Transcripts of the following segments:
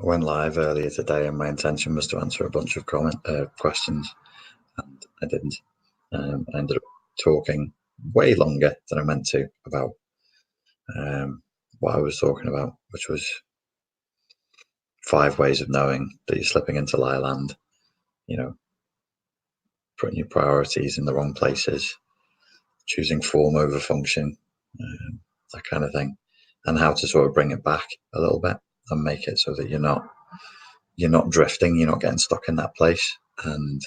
I went live earlier today, and my intention was to answer a bunch of questions, and I didn't. I ended up talking way longer than I meant to about what I was talking about, which was 5 ways of knowing that you're slipping into lie land. You know, putting your priorities in the wrong places, choosing form over function, that kind of thing, and how to sort of bring it back a little bit and make it so that you're not drifting, you're not getting stuck in that place. And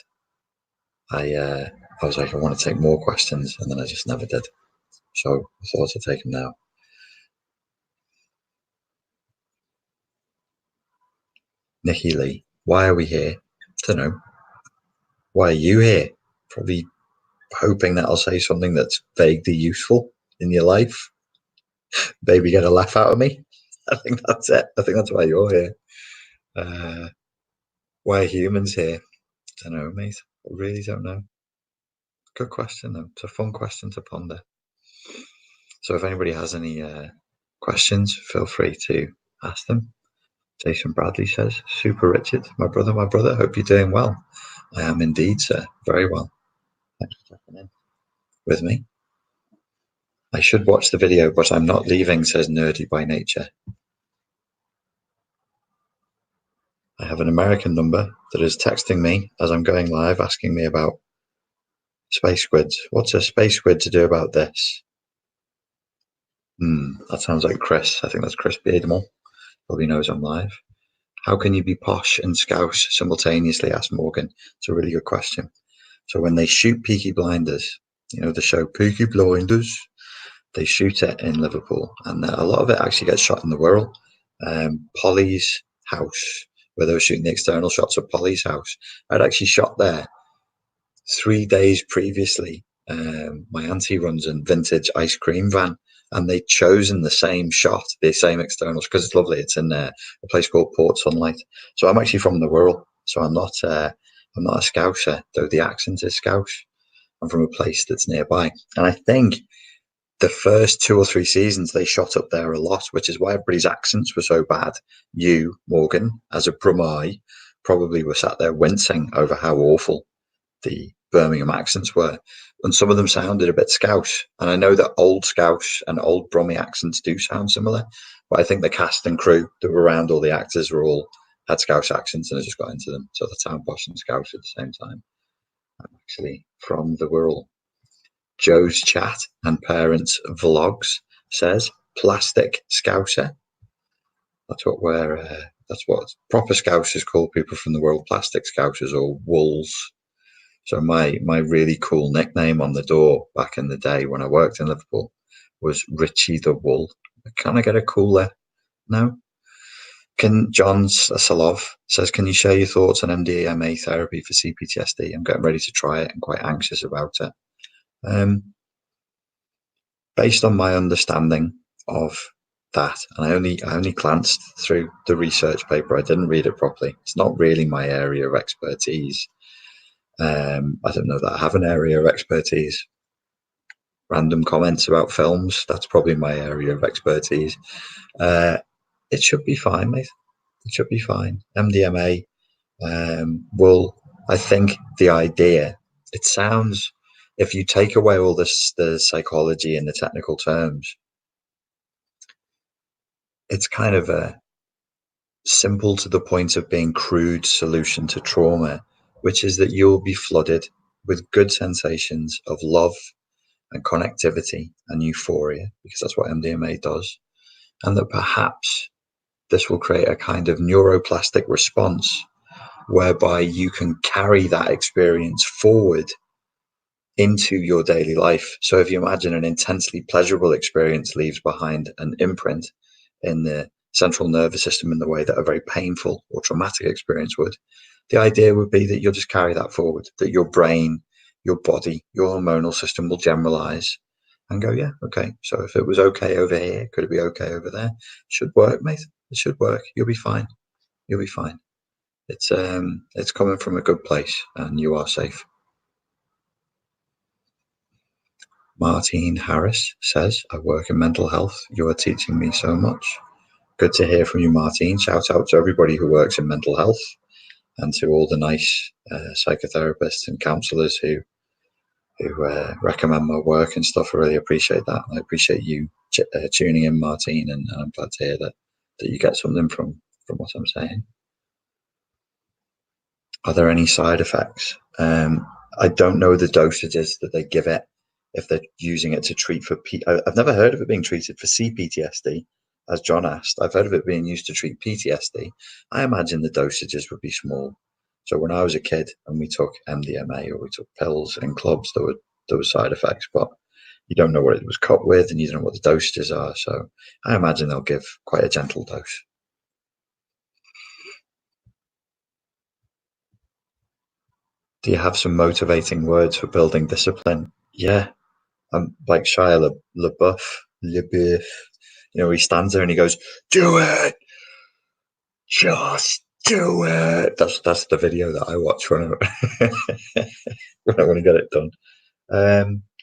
I was like, I want to take more questions, and then I just never did. So I thought I'd take them now. Nikki Lee, why are we here? Don't know. Why are you here? Probably hoping that I'll say something that's vaguely useful in your life. Maybe get a laugh out of me. I think that's it. I think that's why you're here. Why are humans here? Don't know, mate. I really don't know. Good question, though. It's a fun question to ponder. So if anybody has any questions, feel free to ask them. Jason Bradley says, Super Richard, my brother, hope you're doing well. I am indeed, sir. Very well. Thanks for checking in with me. I should watch the video, but I'm not leaving, says Nerdy by Nature. I have an American number that is texting me as I'm going live, asking me about space squids. What's a space squid to do about this? That sounds like Chris. I think that's Chris Beardmore. Probably knows I'm live. How can you be posh and scouse simultaneously? Asked Morgan. It's a really good question. So when they shoot Peaky Blinders, you know, the show Peaky Blinders, they shoot it in Liverpool, and a lot of it actually gets shot in the Wirral. Polly's house, where they were shooting the external shots of Polly's house, I'd actually shot there 3 days previously. My auntie runs a vintage ice cream van, and they'd chosen the same shot, the same externals, because it's lovely. It's in a place called Port Sunlight. So I'm actually from the Wirral, so I'm not a Scouser, though the accent is Scouse. I'm from a place that's nearby, and I think the first 2 or 3 seasons they shot up there a lot, which is why everybody's accents were so bad. You, Morgan, as a Brummie, probably were sat there wincing over how awful the Birmingham accents were, and some of them sounded a bit Scouse. And I know that old Scouse and old Brummie accents do sound similar, but I think the cast and crew that were around, all the actors were all had Scouse accents, and I just got into them. So the town posh and Scouse at the same time. I'm actually from the Wirral. Joe's Chat and Parents Vlogs says plastic Scouser. That's what proper Scousers call people from the world, plastic Scousers or wolves. So my really cool nickname on the door back in the day when I worked in Liverpool was Richie the Wool. Can I get a cooler? No. John Salov says, can you share your thoughts on MDMA therapy for CPTSD? I'm getting ready to try it and quite anxious about it. Based on my understanding of that, and I only glanced through the research paper, I didn't read it properly. It's not really my area of expertise. I don't know that I have an area of expertise. Random comments about films, that's probably my area of expertise. It should be fine, mate. It should be fine. MDMA I think the idea, it sounds, if you take away all this, the psychology and the technical terms, it's kind of a simple to the point of being crude solution to trauma, which is that you'll be flooded with good sensations of love and connectivity and euphoria, because that's what MDMA does. And that perhaps this will create a kind of neuroplastic response whereby you can carry that experience forward into your daily life. So if you imagine an intensely pleasurable experience leaves behind an imprint in the central nervous system in the way that a very painful or traumatic experience would, the idea would be that you'll just carry that forward, that your brain, your body, your hormonal system will generalize and go, yeah, okay, so if it was okay over here, could it be okay over there? It should work, mate. It should work. You'll be fine. You'll be fine. It's coming from a good place, and you are safe. Martine Harris says, I work in mental health. You are teaching me so much. Good to hear from you, Martine. Shout out to everybody who works in mental health and to all the nice psychotherapists and counsellors who recommend my work and stuff. I really appreciate that. I appreciate you tuning in, Martine, and I'm glad to hear that you get something from what I'm saying. Are there any side effects? I don't know the dosages that they give it if they're using it to treat for I've never heard of it being treated for CPTSD, as John asked. I've heard of it being used to treat PTSD. I imagine the dosages would be small. So when I was a kid and we took MDMA or we took pills in clubs, there were side effects, but you don't know what it was cut with and you don't know what the dosages are. So I imagine they'll give quite a gentle dose. Do you have some motivating words for building discipline? Yeah, I'm like Shia LaBeouf. He stands there and he goes, "Do it, just do it." That's the video that I watch when I when I want to get it done.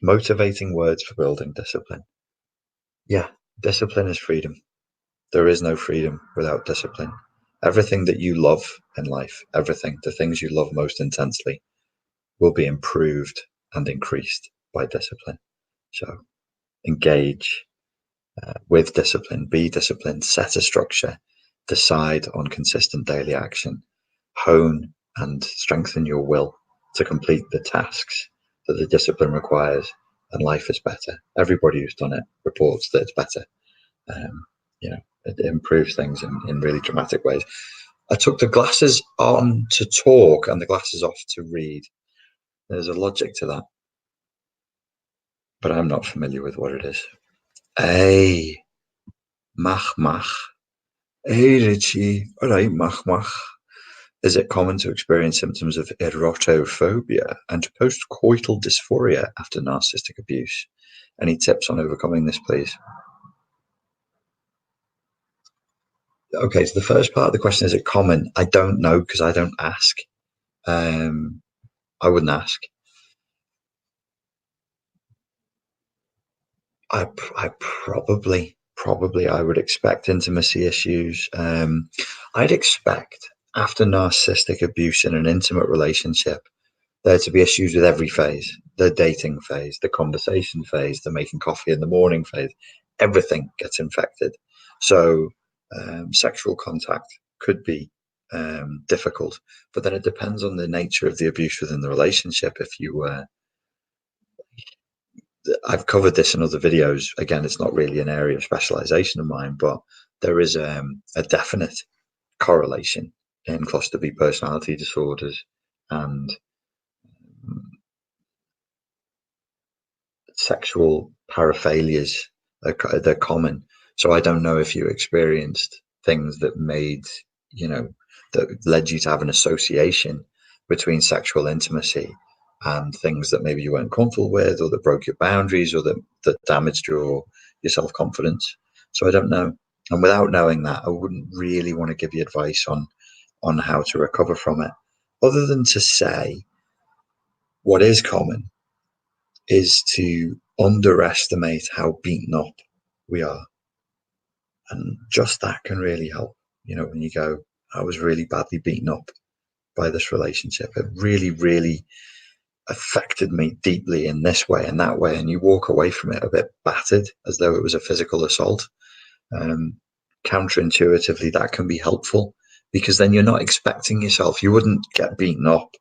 Motivating words for building discipline. Yeah, discipline is freedom. There is no freedom without discipline. Everything that you love in life, everything, the things you love most intensely, will be improved and increased by discipline. So engage with discipline, be disciplined, set a structure, decide on consistent daily action, hone and strengthen your will to complete the tasks that the discipline requires, and life is better. Everybody who's done it reports that it's better. It improves things in really dramatic ways. I took the glasses on to talk and the glasses off to read. There's a logic to that, but I'm not familiar with what it is. Hey, mach. Hey, Richie. All right, mach. Is it common to experience symptoms of erotophobia and postcoital dysphoria after narcissistic abuse? Any tips on overcoming this, please? Okay, so the first part of the question, is it common? I don't know because I don't ask. I wouldn't ask. I probably I would expect intimacy issues. I'd expect after narcissistic abuse in an intimate relationship there to be issues with every phase: the dating phase, the conversation phase, the making coffee in the morning phase. Everything gets infected. So sexual contact could be difficult, but then it depends on the nature of the abuse within the relationship. If you I've covered this in other videos. Again, it's not really an area of specialization of mine, but there is a definite correlation in cluster B personality disorders and sexual paraphilias. They're common. So I don't know if you experienced things that that led you to have an association between sexual intimacy and things that maybe you weren't comfortable with, or that broke your boundaries, or that damaged your self-confidence. So I don't know. And without knowing that, I wouldn't really want to give you advice on how to recover from it, other than to say what is common is to underestimate how beaten up we are. And just that can really help. When you go, I was really badly beaten up by this relationship. It really, really affected me deeply in this way and that way. And you walk away from it a bit battered, as though it was a physical assault. Counterintuitively, that can be helpful, because then you're not expecting yourself. You wouldn't get beaten up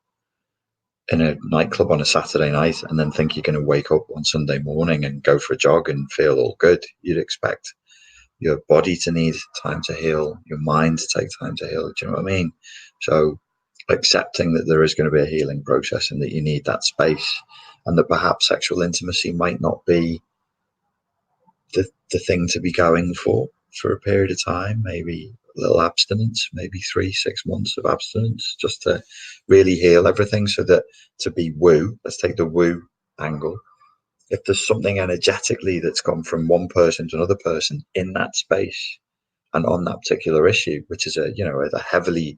in a nightclub on a Saturday night and then think you're going to wake up on Sunday morning and go for a jog and feel all good. You'd expect your body to need time to heal, your mind to take time to heal. Do you know what I mean? So accepting that there is going to be a healing process and that you need that space, and that perhaps sexual intimacy might not be the thing to be going for a period of time, maybe a little abstinence, maybe 3-6 months of abstinence, just to really heal everything. So that to be woo, let's take the woo angle. If there's something energetically that's gone from one person to another person in that space and on that particular issue, which is a heavily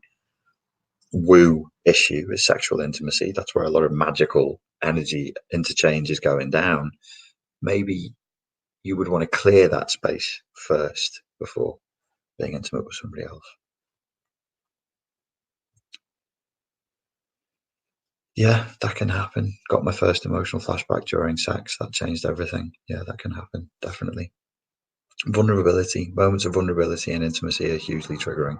woo issue, is sexual intimacy. That's where a lot of magical energy interchange is going down. Maybe you would want to clear that space first before being intimate with somebody else. Yeah, that can happen. Got my first emotional flashback during sex. That changed everything. Yeah, that can happen, definitely. Vulnerability, moments of vulnerability and intimacy are hugely triggering.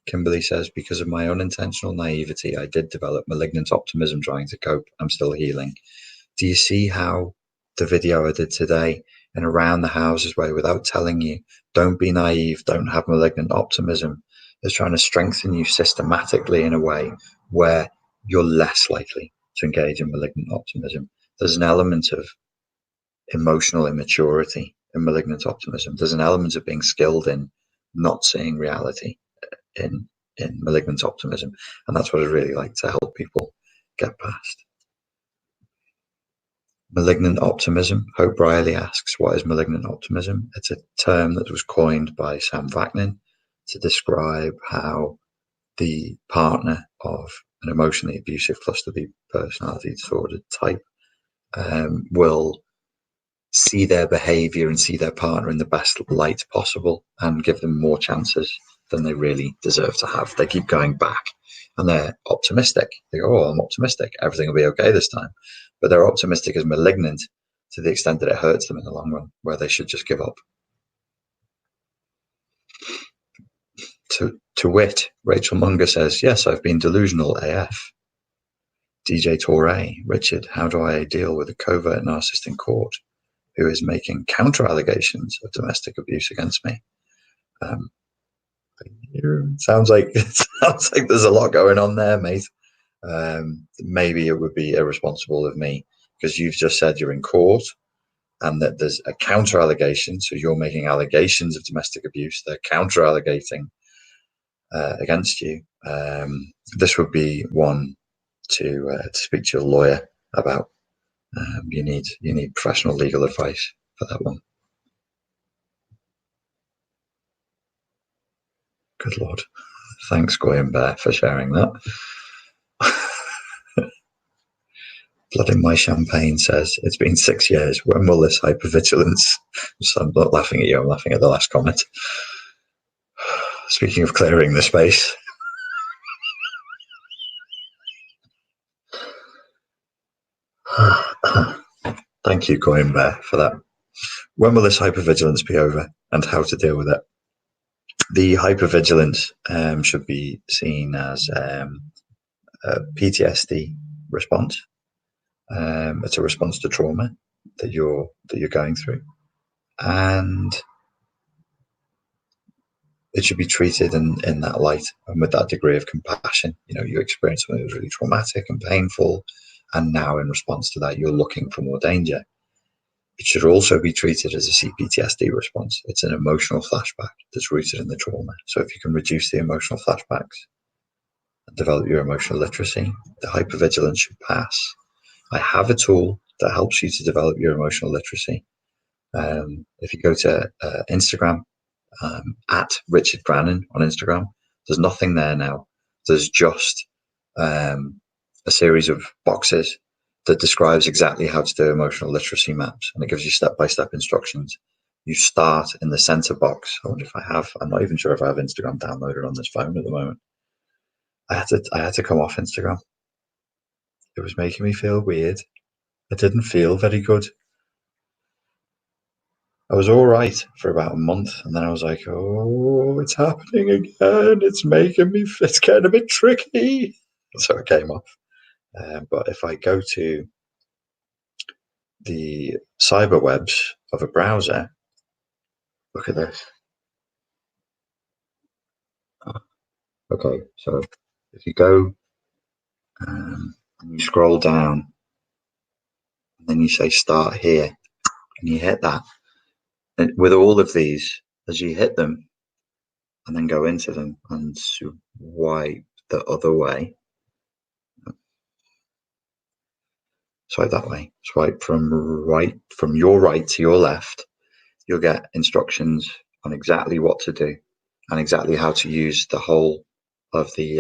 Kimberly says, because of my unintentional naivety, I did develop malignant optimism trying to cope. I'm still healing. Do you see how the video I did today and around the houses way, without telling you, don't be naive, don't have malignant optimism, is trying to strengthen you systematically in a way where you're less likely to engage in malignant optimism. There's an element of emotional immaturity in malignant optimism. There's an element of being skilled in not seeing reality in malignant optimism, and that's what I'd really like to help people get past. Malignant optimism. Hope Riley asks, what is malignant optimism? It's a term that was coined by Sam Vaknin to describe how the partner of an emotionally abusive cluster B personality disorder type will see their behavior and see their partner in the best light possible and give them more chances than they really deserve to have. They keep going back and they're optimistic. They go, oh, I'm optimistic. Everything will be okay this time. But they're optimistic as malignant to the extent that it hurts them in the long run, where they should just give up. To wit, Rachel Munger says, yes, I've been delusional AF. DJ Torre, Richard, how do I deal with a covert narcissist in court who is making counter allegations of domestic abuse against me? Sounds like there's a lot going on there, mate. Maybe it would be irresponsible of me because you've just said you're in court and that there's a counter allegation. So you're making allegations of domestic abuse. They're counter allegating against you. This would be one to speak to your lawyer about. You need professional legal advice for that one. Good Lord. Thanks, Goyen Bear, for sharing that. Blood in My Champagne says, it's been 6 years. When will this hypervigilance? So I'm not laughing at you, I'm laughing at the last comment. Speaking of clearing the space. Thank you, Goyen Bear, for that. When will this hypervigilance be over and how to deal with it? The hypervigilance should be seen as a PTSD response. It's a response to trauma that you're going through, and it should be treated in that light and with that degree of compassion. You know, you experienced something that was really traumatic and painful, and now in response to that, you're looking for more danger. It should also be treated as a CPTSD response. It's an emotional flashback that's rooted in the trauma. So if you can reduce the emotional flashbacks and develop your emotional literacy, the hypervigilance should pass. I have a tool that helps you to develop your emotional literacy. If you go to Instagram, at Richard Brannon on Instagram, there's nothing there now. There's just a series of boxes that describes exactly how to do emotional literacy maps, and it gives you step-by-step instructions. You start in the center box. I wonder if I have. I'm not even sure if I have Instagram downloaded on this phone at the moment. I had to come off Instagram. It was making me feel weird. I didn't feel very good. I was all right for about a month, and then I was like, "Oh, it's happening again! It's getting a bit tricky." So it came off. But if I go to the cyber webs of a browser, look at this. Okay, so if you go and you scroll down, and then you say "Start here," and you hit that, and with all of these, as you hit them, and then go into them and swipe the other way. Swipe that way. Swipe from your right to your left. You'll get instructions on exactly what to do and exactly how to use the whole of the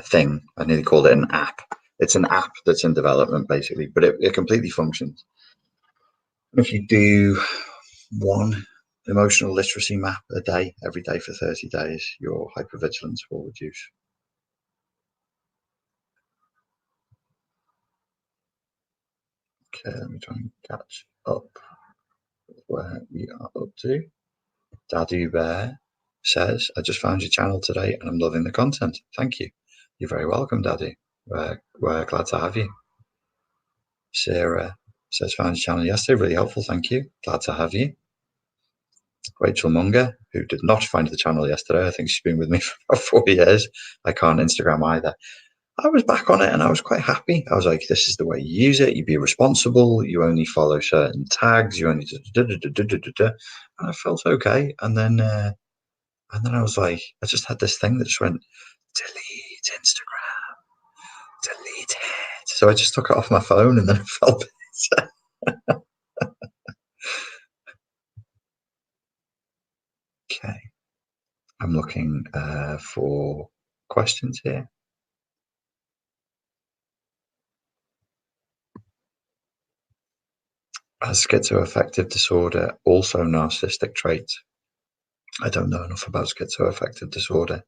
thing. I nearly called it an app. It's an app that's in development, basically, but it completely functions. If you do one emotional literacy map a day, every day for 30 days, your hypervigilance will reduce. Okay, let me try and catch up with where we are up to. Daddy Bear says, I just found your channel today and I'm loving the content. Thank you. You're very welcome, Daddy. We're glad to have you. Sarah says, found your channel yesterday. Really helpful. Thank you. Glad to have you. Rachel Munger, who did not find the channel yesterday. I think she's been with me for about 4 years. I can't Instagram either. I was back on it and I was quite happy. I was like, this is the way you use it. You be responsible. You only follow certain tags. You only and I felt okay. And then I was like, I just had this thing that just went, delete Instagram, delete it. So I just took it off my phone and then I felt better. Okay. I'm looking for questions here. Has schizoaffective disorder also narcissistic traits? I don't know enough about schizoaffective disorder.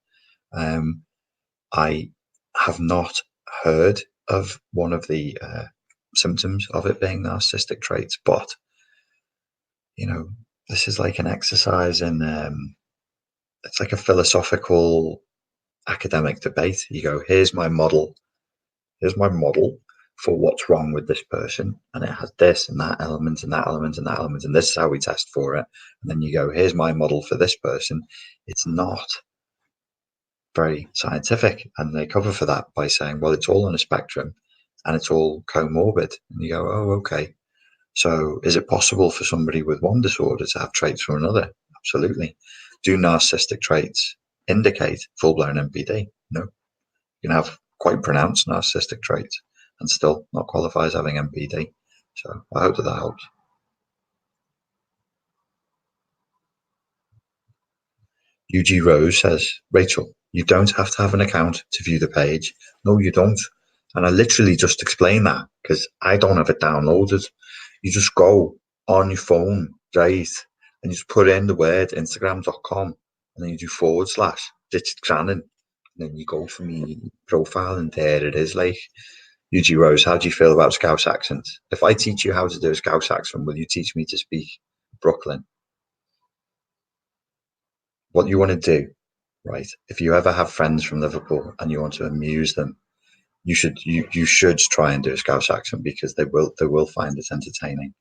I have not heard of one of the symptoms of it being narcissistic traits, but you know, this is like an exercise in it's like a philosophical academic debate. You go, here's my model for what's wrong with this person, and it has this and that element and that element and that element, and this is how we test for it. And then you go, here's my model for this person. It's not very scientific, and they cover for that by saying, well, it's all on a spectrum and it's all comorbid. And you go, oh, okay. So is it possible for somebody with one disorder to have traits from another? Absolutely. Do narcissistic traits indicate full-blown NPD? No. You can have quite pronounced narcissistic traits and still not qualify as having NPD. So I hope that helps. UG Rose says, Rachel, you don't have to have an account to view the page. No, you don't. And I literally just explained that because I don't have it downloaded. You just go on your phone, right? And you just put in the word Instagram.com and then you do / ditch Grannon. And then you go for me profile and there it is. Like, UG Rose, how do you feel about Scouse accents? If I teach you how to do a Scouse accent, will you teach me to speak Brooklyn? What you want to do, right? If you ever have friends from Liverpool and you want to amuse them, you should try and do a Scouse accent because they will find it entertaining.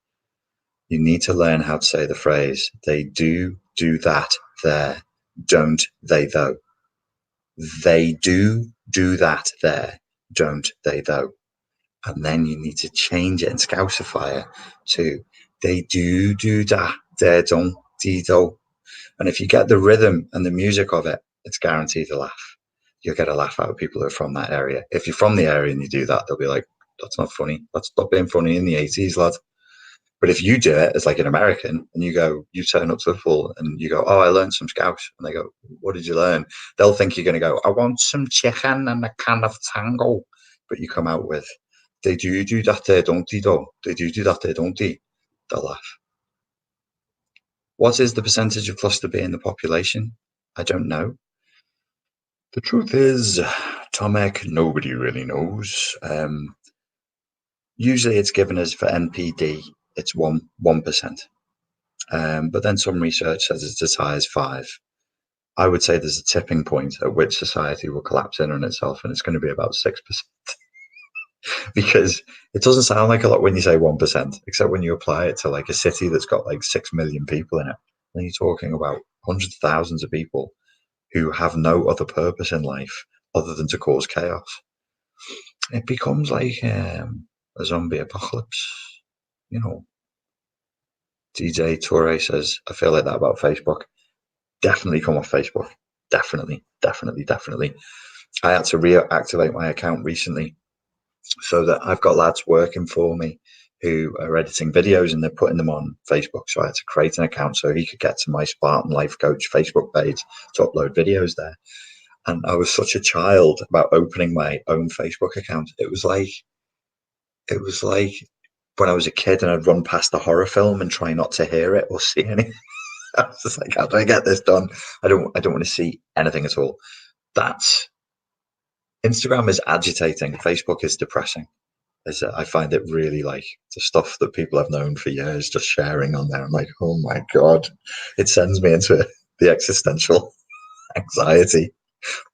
You need to learn how to say the phrase, they do that there, don't they though. They do that there, don't they though. And then you need to change it in Scouseifier to they do that there, don't they though. And if you get the rhythm and the music of it, it's guaranteed a laugh. You'll get a laugh out of people who are from that area. If you're from the area and you do that, they'll be like, that's not funny. That's not being funny in the 80s, lad. But if you do it as like an American and you turn up to Liverpool and you go, oh, I learned some Scouse. And they go, what did you learn? They'll think you're going to go, I want some chicken and a can of tango. But you come out with, they do that there, don't they, though? They do that there, don't they? They'll laugh. What is the percentage of cluster B in the population? I don't know. The truth is, Tomek, nobody really knows. Usually it's given as for NPD, it's 1%. But then some research says it's as high as 5. I would say there's a tipping point at which society will collapse in on itself, and it's going to be about 6%. Because it doesn't sound like a lot when you say 1%, except when you apply it to like a city that's got like 6 million people in it. Then you're talking about hundreds of thousands of people who have no other purpose in life other than to cause chaos. It becomes like a zombie apocalypse, you know. DJ Torre says, I feel like that about Facebook. Definitely come off Facebook. Definitely. I had to reactivate my account recently so that I've got lads working for me who are editing videos and they're putting them on Facebook. So I had to create an account so he could get to my Spartan Life Coach Facebook page to upload videos there. And I was such a child about opening my own Facebook account. It was like when I was a kid and I'd run past a horror film and try not to hear it or see anything. I was just like, how do I get this done? I don't want to see anything at all. That's Instagram is agitating. Facebook is depressing. I find it really like the stuff that people have known for years just sharing on there. I'm like, oh my God, it sends me into the existential anxiety.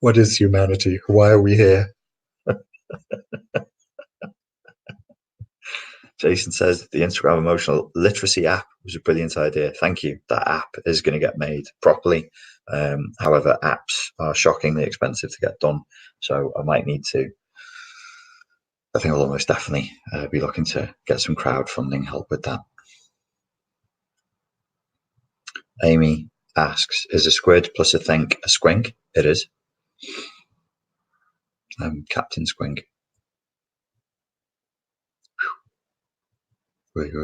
What is humanity? Why are we here? Jason says the Instagram emotional literacy app was a brilliant idea. Thank you. That app is going to get made properly. However, apps are shockingly expensive to get done. So I might need to, I think I'll almost definitely be looking to get some crowdfunding help with that. Amy asks, is a squid plus a think a squink? It is. Captain Squink. Wait.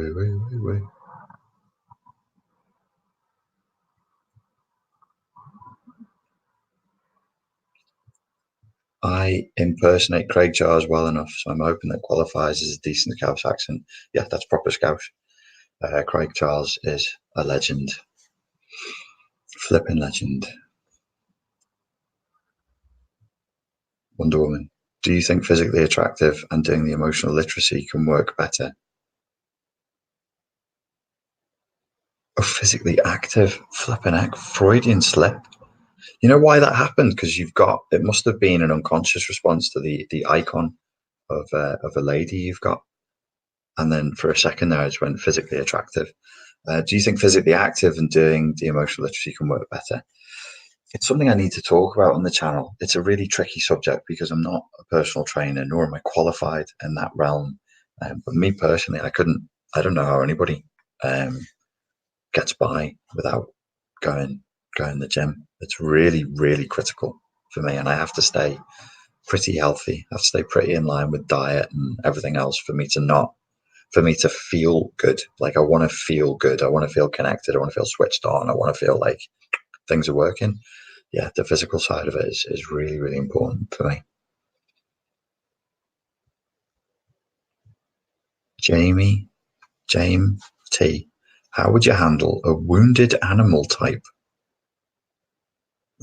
I impersonate Craig Charles well enough, so I'm hoping that qualifies as a decent Scouse accent. Yeah, that's proper Scouse. Craig Charles is a legend. Flipping legend. Wonder Woman. Do you think physically attractive and doing the emotional literacy can work better? Oh, physically active. Flipping heck. Freudian slip. You know why that happened? Because it must have been an unconscious response to the icon of a lady you've got. And then for a second there, I just went physically attractive. Do you think physically active and doing the emotional literacy can work better? It's something I need to talk about on the channel. It's a really tricky subject because I'm not a personal trainer, nor am I qualified in that realm. But me personally, I don't know how anybody gets by without going to the gym. It's really, really critical for me. And I have to stay pretty healthy. I have to stay pretty in line with diet and everything else for me to feel good. Like I want to feel good. I want to feel connected. I want to feel switched on. I want to feel like things are working. Yeah, the physical side of it is really, really important for me. James T. How would you handle a wounded animal type?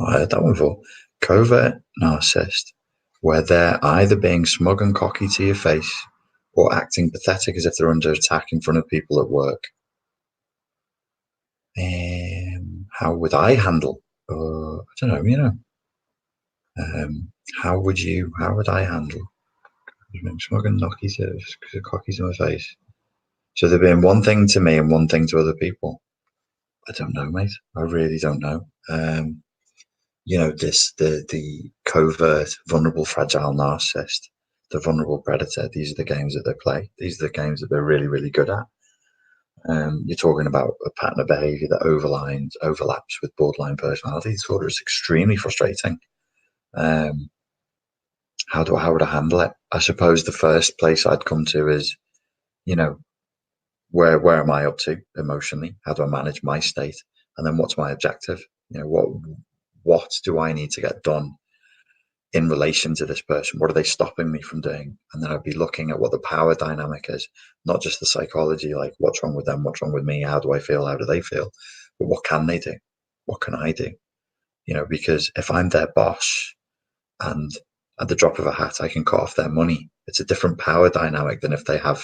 I heard that one before. Covert narcissist, where they're either being smug and cocky to your face or acting pathetic as if they're under attack in front of people at work. How would I handle? I don't know. How would I handle being smug and cocky to my face? So they're being one thing to me and one thing to other people. I don't know, mate. I really don't know. The covert, vulnerable, fragile narcissist, the vulnerable predator. These are the games that they play. These are the games that they're really, really good at. You're talking about a pattern of behavior that overlaps with borderline personality disorder. It's extremely frustrating. How would I handle it? I suppose the first place I'd come to is, where am I up to emotionally? How do I manage my state? And then what's my objective? What do I need to get done in relation to this person? What are they stopping me from doing? And then I'd be looking at what the power dynamic is, not just the psychology, like what's wrong with them, what's wrong with me, how do I feel, how do they feel, but what can they do? What can I do? Because if I'm their boss and at the drop of a hat I can cut off their money, it's a different power dynamic than if they have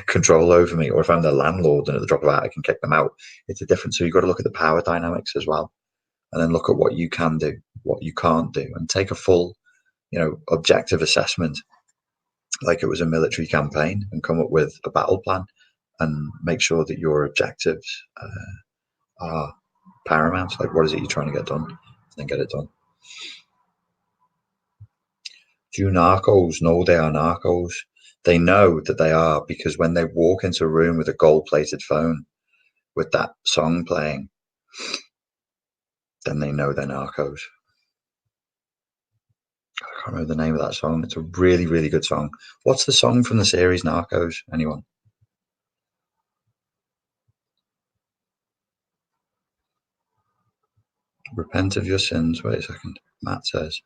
control over me, or if I'm their landlord and at the drop of a hat I can kick them out. It's a different. So you've got to look at the power dynamics as well, and then look at what you can do, what you can't do, and take a full, objective assessment, like it was a military campaign, and come up with a battle plan, and make sure that your objectives are paramount. Like, what is it you're trying to get done, and then get it done. Do narcos know they are narcos? They know that they are, because when they walk into a room with a gold-plated phone with that song playing, then they know they're narcos. I can't remember the name of that song. It's a really, really good song. What's the song from the series Narcos? Anyone? Repent of your sins. Wait a second. Matt says,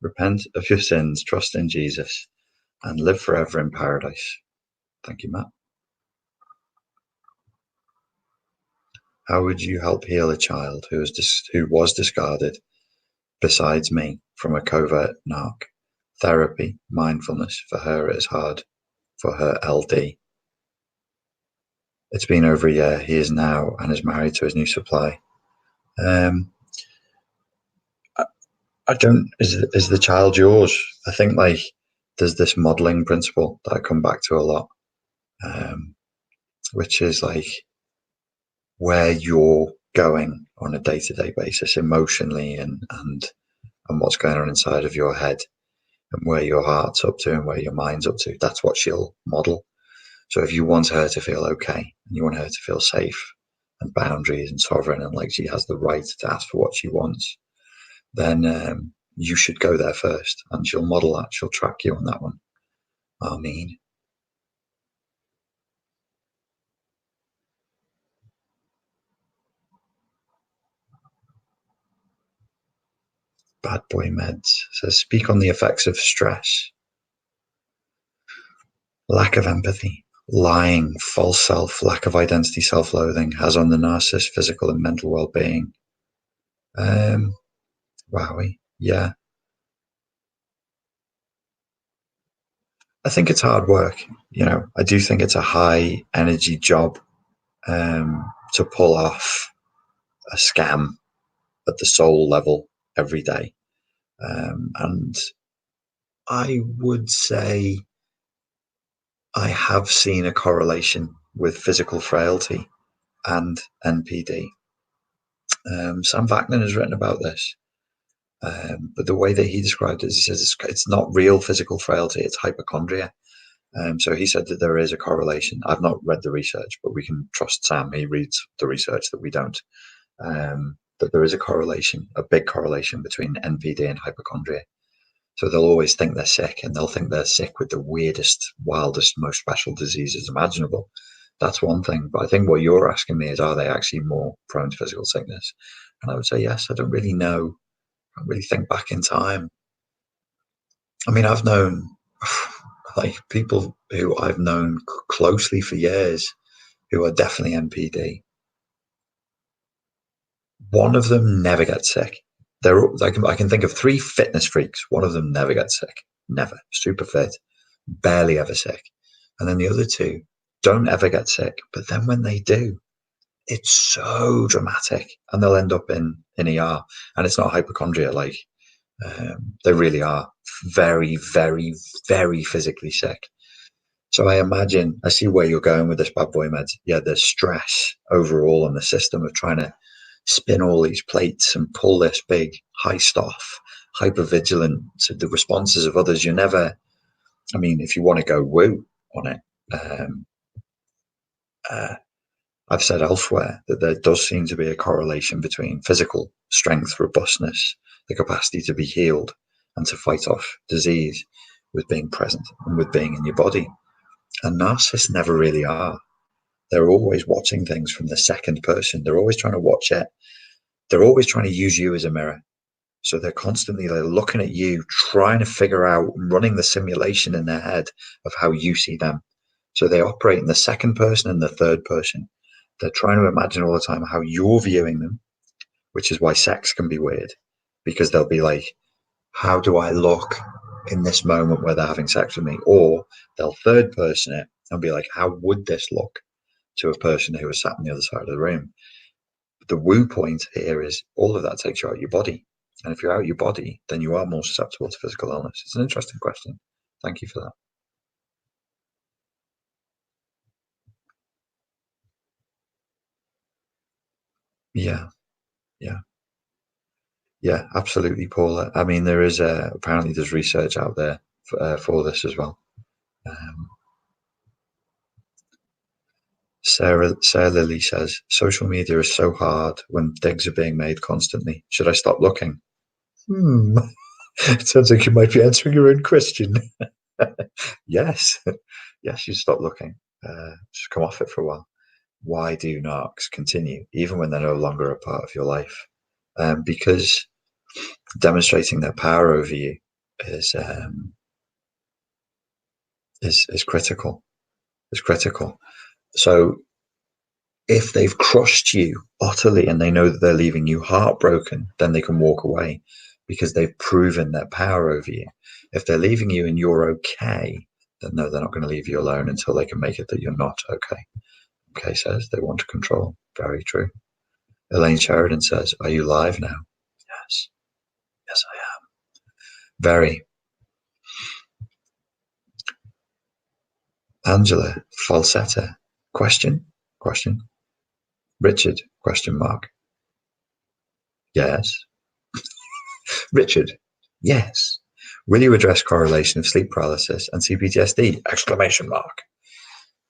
repent of your sins, trust in Jesus, and live forever in paradise. Thank you, Matt. How would you help heal a child who was discarded, besides me, from a covert narc? Therapy, mindfulness. For her, it is hard. For her, LD. It's been over a year. He is now and is married to his new supply. I don't. Is the child yours? I think like there's this modeling principle that I come back to a lot, which is like where you're going on a day-to-day basis emotionally and what's going on inside of your head and where your heart's up to and where your mind's up to. That's what she'll model. So if you want her to feel okay and you want her to feel safe and boundaries and sovereign and like she has the right to ask for what she wants, then you should go there first and she'll model that. She'll track you on that one. I mean, Bad Boy Meds says, speak on the effects of stress, lack of empathy, lying, false self, lack of identity, self-loathing has on the narcissist's physical and mental well-being. Wowie, yeah. I think it's hard work. I do think it's a high energy job to pull off a scam at the soul level every day. And I would say I have seen a correlation with physical frailty and NPD. Sam Vaknin has written about this, but the way that he described it is he says it's not real physical frailty, it's hypochondria. So he said that there is a correlation. I've not read the research, but we can trust Sam. He reads the research that we don't. But there is a correlation, a big correlation between NPD and hypochondria. So they'll always think they're sick, and they'll think they're sick with the weirdest, wildest, most special diseases imaginable. That's one thing. But I think what you're asking me is, are they actually more prone to physical sickness? And I would say yes. I don't really know. I don't really think back in time. I mean, I've known like people who I've known closely for years who are definitely NPD. One of them never gets sick. I can think of three fitness freaks. One of them never gets sick. Never. Super fit. Barely ever sick. And then the other two don't ever get sick. But then when they do, it's so dramatic and they'll end up in ER. And it's not hypochondria. Like they really are very, very, very physically sick. So I see where you're going with this Bad Boy Meds. Yeah, there's stress overall on the system of trying to spin all these plates and pull this big heist off, hyper vigilant to the responses of others. If you want to go woo on it, I've said elsewhere that there does seem to be a correlation between physical strength, robustness, the capacity to be healed and to fight off disease with being present and with being in your body. And narcissists never really are. They're always watching things from the second person. They're always trying to watch it. They're always trying to use you as a mirror. So they're constantly looking at you, trying to figure out, running the simulation in their head of how you see them. So they operate in the second person and the third person. They're trying to imagine all the time how you're viewing them, which is why sex can be weird, because they'll be like, how do I look in this moment where they're having sex with me? Or they'll third person it and be like, how would this look to a person who was sat on the other side of the room? The woo point here is all of that takes you out of your body. And if you're out of your body, then you are more susceptible to physical illness. It's an interesting question. Thank you for that. Yeah, yeah, yeah, absolutely, Paula. I mean, there is apparently there's research out there for this as well. Um, Sarah Lilly says social media is so hard when digs are being made constantly. Should I stop looking? Hmm. It sounds like you might be answering your own question. Yes, yes, you stop looking. Just come off it for a while. Why do narcs continue even when they're no longer a part of your life? Because demonstrating their power over you is is critical. is critical. So if they've crushed you utterly and they know that they're leaving you heartbroken, then they can walk away because they've proven their power over you. If they're leaving you and you're okay, then no, they're not going to leave you alone until they can make it that you're not okay. Okay says they want to control. Very true. Elaine Sheridan says, are you live now? Yes. Yes, I am. Very. Angela Falsetta. Question? Richard? Question mark. Yes. Richard? Yes. Will you address correlation of sleep paralysis and CPTSD? Exclamation mark.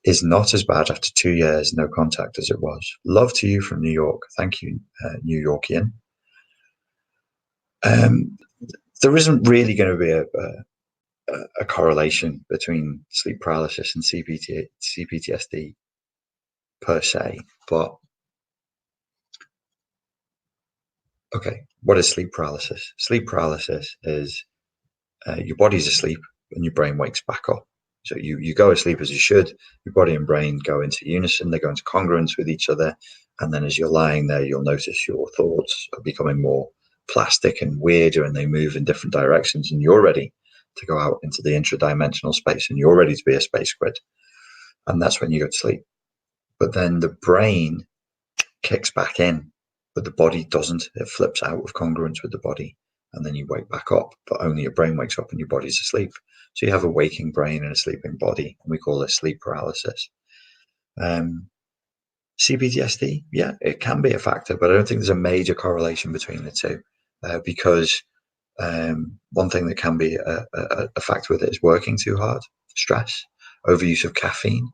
Is not as bad after 2 years no contact as it was. Love to you from New York. Thank you, New Yorkian. There isn't really going to be a correlation between sleep paralysis and CPTSD per se, but okay, what is sleep paralysis? Sleep paralysis is your body's asleep and your brain wakes back up. So you go asleep as you should, your body and brain go into unison, they go into congruence with each other, and then as you're lying there, you'll notice your thoughts are becoming more plastic and weirder, and they move in different directions, and you're ready to go out into the intradimensional space, and you're ready to be a space squid. And that's when you go to sleep. But then the brain kicks back in, but the body doesn't. It flips out of congruence with the body, and then you wake back up, but only your brain wakes up and your body's asleep. So you have a waking brain and a sleeping body, and we call this sleep paralysis. CPTSD, yeah, it can be a factor, but I don't think there's a major correlation between the two, because one thing that can be a factor with it is working too hard, stress, overuse of caffeine.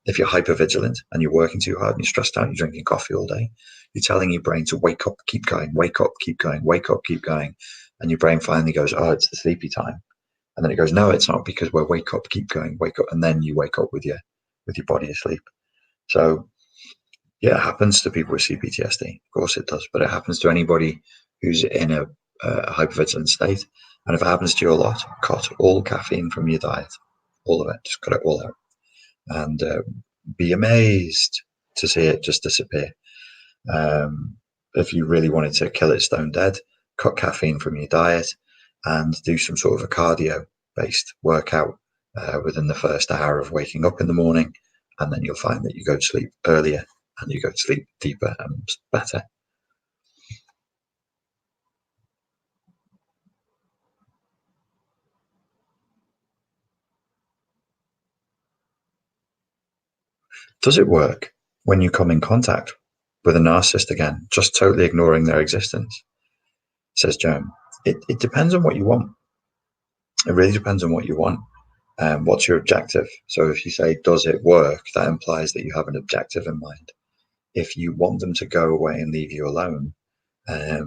If you're hypervigilant and you're working too hard and you're stressed out, you're drinking coffee all day, you're telling your brain to wake up, keep going, wake up, keep going, wake up, keep going. And your brain finally goes, oh, it's the sleepy time. And then it goes, no, it's not, because we're wake up, keep going, wake up. And then you wake up with your body asleep. So yeah, it happens to people with CPTSD. Of course it does, but it happens to anybody who's in a hypervigilant state. And if it happens to you a lot, cut all caffeine from your diet, all of it, just cut it all out. And be amazed to see it just disappear. If you really wanted to kill it stone dead, cut caffeine from your diet and do some sort of a cardio-based workout within the first hour of waking up in the morning, and then you'll find that you go to sleep earlier and you go to sleep deeper and better. Does it work when you come in contact with a narcissist again, just totally ignoring their existence? Says Joan. It depends on what you want. It really depends on what you want. What's your objective? So if you say, does it work? That implies that you have an objective in mind. If you want them to go away and leave you alone, a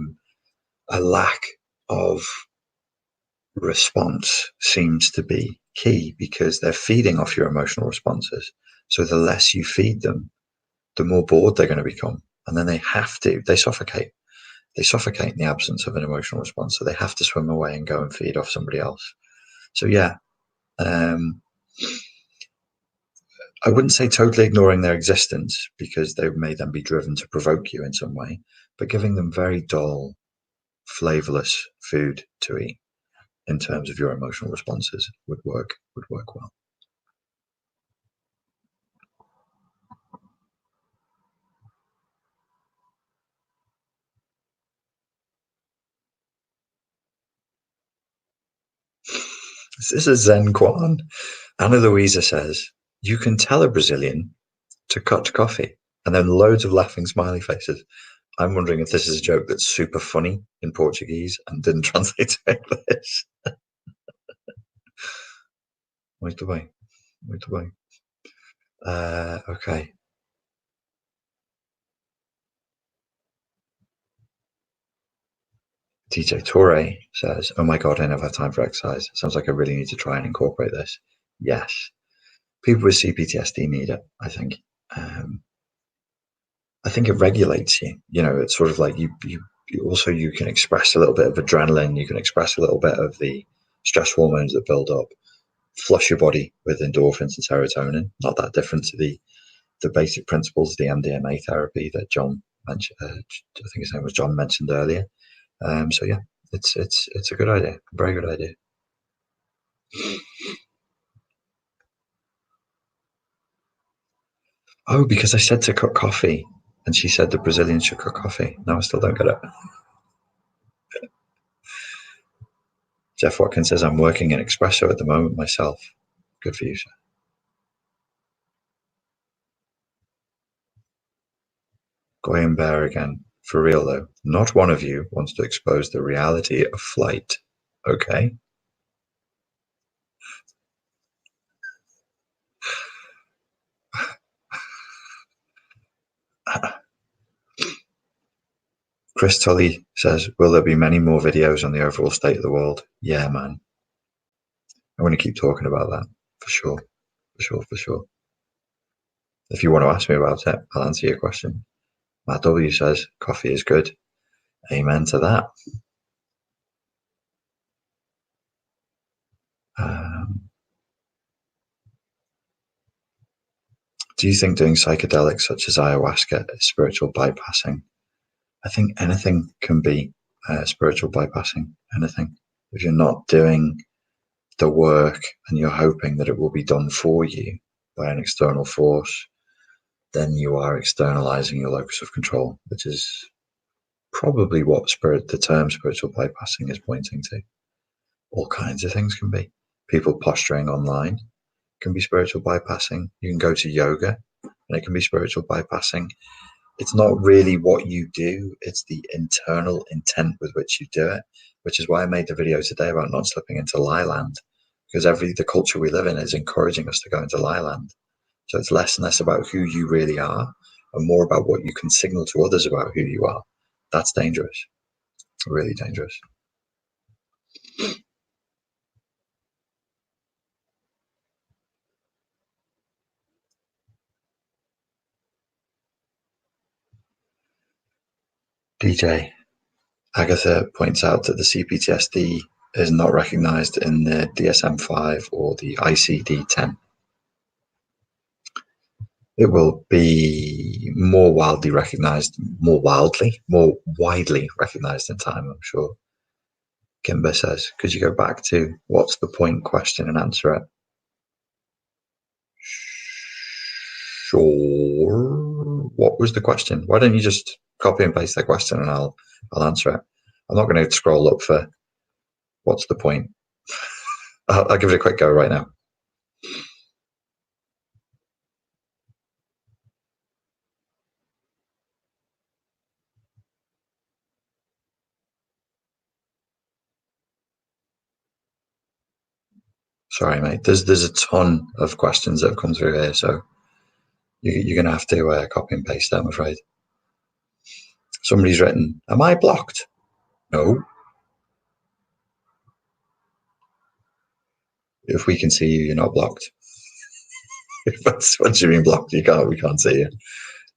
lack of response seems to be key, because they're feeding off your emotional responses. So the less you feed them, the more bored they're going to become. And then they suffocate. They suffocate in the absence of an emotional response. So they have to swim away and go and feed off somebody else. So yeah, I wouldn't say totally ignoring their existence, because they may then be driven to provoke you in some way, but giving them very dull, flavorless food to eat in terms of your emotional responses would work well. This is Zen Kwan. Ana Luisa says, you can tell a Brazilian to cut coffee, and then loads of laughing smiley faces. I'm wondering if this is a joke that's super funny in Portuguese and didn't translate to English. Muito bem. Muito bem. Okay. TJ Torre says, oh my God, I never have time for exercise. Sounds like I really need to try and incorporate this. Yes. People with CPTSD need it, I think. I think it regulates you. You know, it's sort of like you can express a little bit of adrenaline. You can express a little bit of the stress hormones that build up flush your body with endorphins and serotonin. Not that different to the basic principles of the MDMA therapy that John mentioned. I think his name was John, mentioned earlier. So yeah, it's a good idea, a very good idea. Oh, because I said to cook coffee, and she said the Brazilians should cook coffee. No, I still don't get it. Jeff Watkins says, I'm working in espresso at the moment myself. Good for you, sir. Goyim Bear again. For real, though, not one of you wants to expose the reality of flight. Okay? Chris Tully says, will there be many more videos on the overall state of the world? Yeah, man. I want to keep talking about that, for sure. For sure, for sure. If you want to ask me about it, I'll answer your question. Matt W says, coffee is good. Amen to that. Do you think doing psychedelics such as ayahuasca is spiritual bypassing? I think anything can be spiritual bypassing, anything. If you're not doing the work and you're hoping that it will be done for you by an external force, then you are externalizing your locus of control, which is probably what the term spiritual bypassing is pointing to. All kinds of things can be. People posturing online can be spiritual bypassing. You can go to yoga and it can be spiritual bypassing. It's not really what you do, it's the internal intent with which you do it, which is why I made the video today about not slipping into lie land, because the culture we live in is encouraging us to go into lie land. So it's less and less about who you really are and more about what you can signal to others about who you are. That's dangerous, really dangerous. DJ Agatha points out that the CPTSD is not recognized in the DSM-5 or the ICD-10. It will be more widely recognized in time, I'm sure. Kimber says, could you go back to what's the point question and answer it? Sure. What was the question? Why don't you just copy and paste the question and I'll answer it. I'm not going to scroll up for what's the point. I'll give it a quick go right now. Sorry, mate. There's a ton of questions that have come through here, so you're going to have to copy and paste them, I'm afraid. Somebody's written, am I blocked? No. If we can see you, you're not blocked. Once you've been blocked, we can't see you.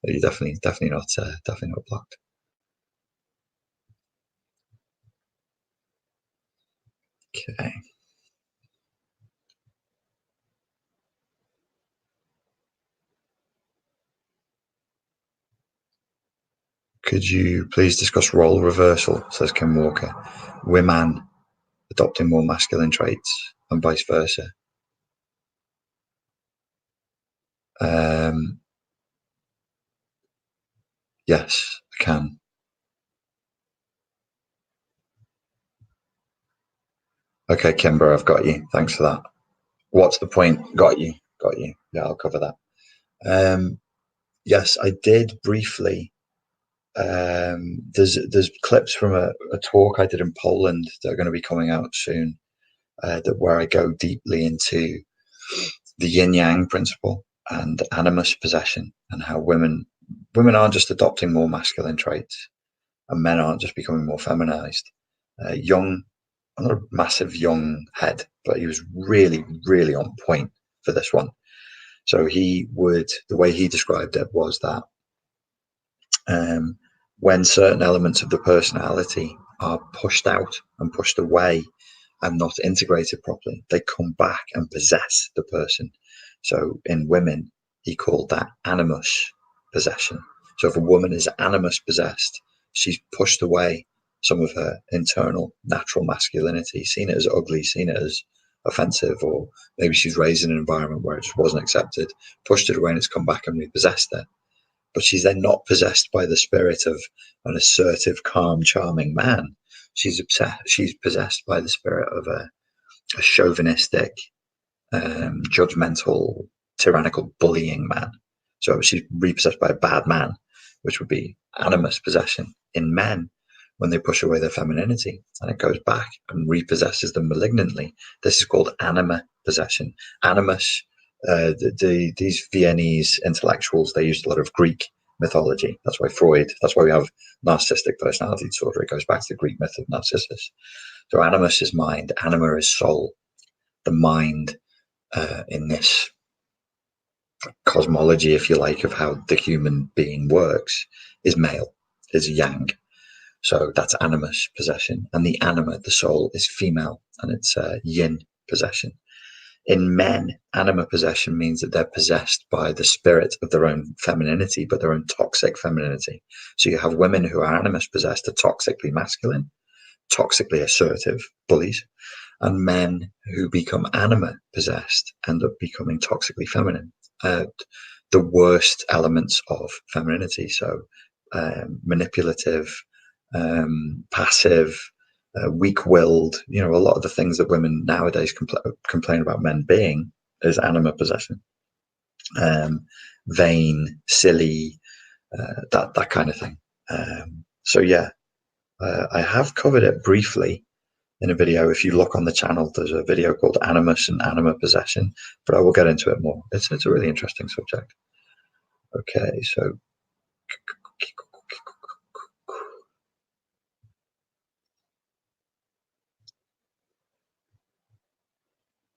You're definitely not blocked. Okay. Could you please discuss role reversal, says Kim Walker. Women adopting more masculine traits and vice versa. Yes, I can. Okay, Kimber, I've got you. Thanks for that. What's the point? Got you. Yeah, I'll cover that. Yes, I did briefly. There's clips from a talk I did in Poland that are going to be coming out soon, where I go deeply into the yin yang principle and animus possession and how women aren't just adopting more masculine traits and men aren't just becoming more feminized. Jung, I'm not a massive Jung head, but he was really, really on point for this one. So the way he described it was that when certain elements of the personality are pushed out and pushed away and not integrated properly, they come back and possess the person. So in women, he called that animus possession. So if a woman is animus possessed, she's pushed away some of her internal natural masculinity, seen it as ugly, seen it as offensive, or maybe she's raised in an environment where it just wasn't accepted, pushed it away, and it's come back and repossessed her. But she's then not possessed by the spirit of an assertive, calm, charming man. She's possessed by the spirit of a chauvinistic, judgmental, tyrannical, bullying man. So she's repossessed by a bad man, which would be animus possession in men when they push away their femininity, and it goes back and repossesses them malignantly. This is called anima possession. Animus, these Viennese intellectuals, they used a lot of Greek mythology. That's why that's why we have narcissistic personality disorder. It goes back to the Greek myth of Narcissus. So animus is mind, anima is soul. The mind, in this cosmology, if you like, of how the human being works, is male, is yang. So that's animus possession. And the anima, the soul, is female, and it's yin possession. In men, anima possession means that they're possessed by the spirit of their own femininity, but their own toxic femininity. So you have women who are animus possessed, are toxically masculine, toxically assertive, bullies, and men who become anima possessed end up becoming toxically feminine, the worst elements of femininity. So manipulative, passive, weak-willed. A lot of the things that women nowadays complain about men being is anima possession. Vain, silly, that kind of thing. So yeah, I have covered it briefly in a video. If you look on the channel, there's a video called Animus and Anima Possession, but I will get into it more. It's a really interesting subject. Okay, so